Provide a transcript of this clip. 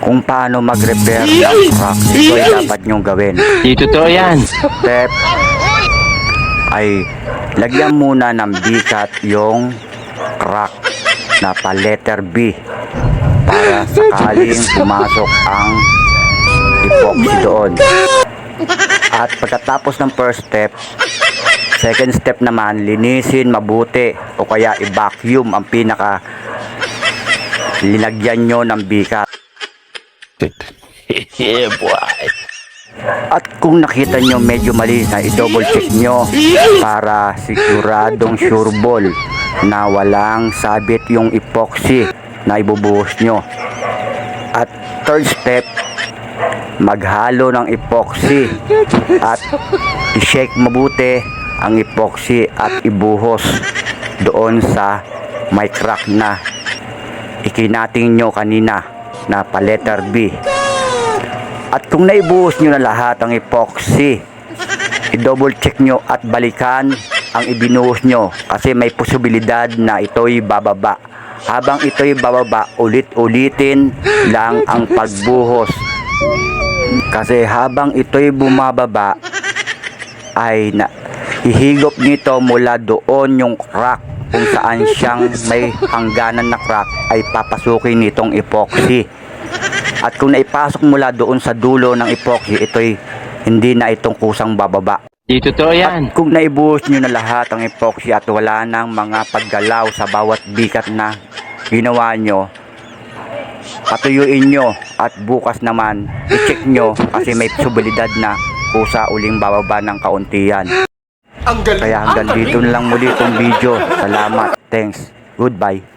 kung paano mag-repair ng crack. Ito ay dapat nyong gawin. Di totoo yan. Step ay lagyan muna ng bigat yung crack na pa letter B para sakaling pumasok ang epoxy doon. At pagkatapos ng first step, second step naman, linisin mabuti o kaya i-vacuum ang pinaka linagyan nyo ng bigat. Yeah, boy. At kung nakita nyo medyo mali na, i-double check nyo para siguradong sure ball na walang sabit yung epoxy na ibubuhos nyo. At third step, maghalo ng epoxy at i-shake mabuti ang epoxy at ibuhos doon sa may crack na ikinating nyo kanina na pa letter B. At kung naibuhos nyo na lahat ang epoxy, i-double check nyo at balikan ang ibinuhos nyo kasi may posibilidad na ito'y bababa. Habang ito'y bababa, ulit-ulitin lang ang pagbuhos. Kasi habang ito'y bumababa, ay hihigop nito mula doon yung crack kung saan siyang may hangganan na crack ay papasukin nitong epoxy. At kung naipasok mula doon sa dulo ng epoxy, ito'y hindi na itong kusang bababa. Di totoo yan. At kung naibuhos nyo na lahat ang epoxy at wala nang mga paggalaw sa bawat bigat na ginawa nyo, patuyuin nyo at bukas naman i-check nyo kasi may posibilidad na kusa uling bababa ng kaunti yan. Kaya hanggang dito na lang muli itong video. Salamat. Thanks. Goodbye.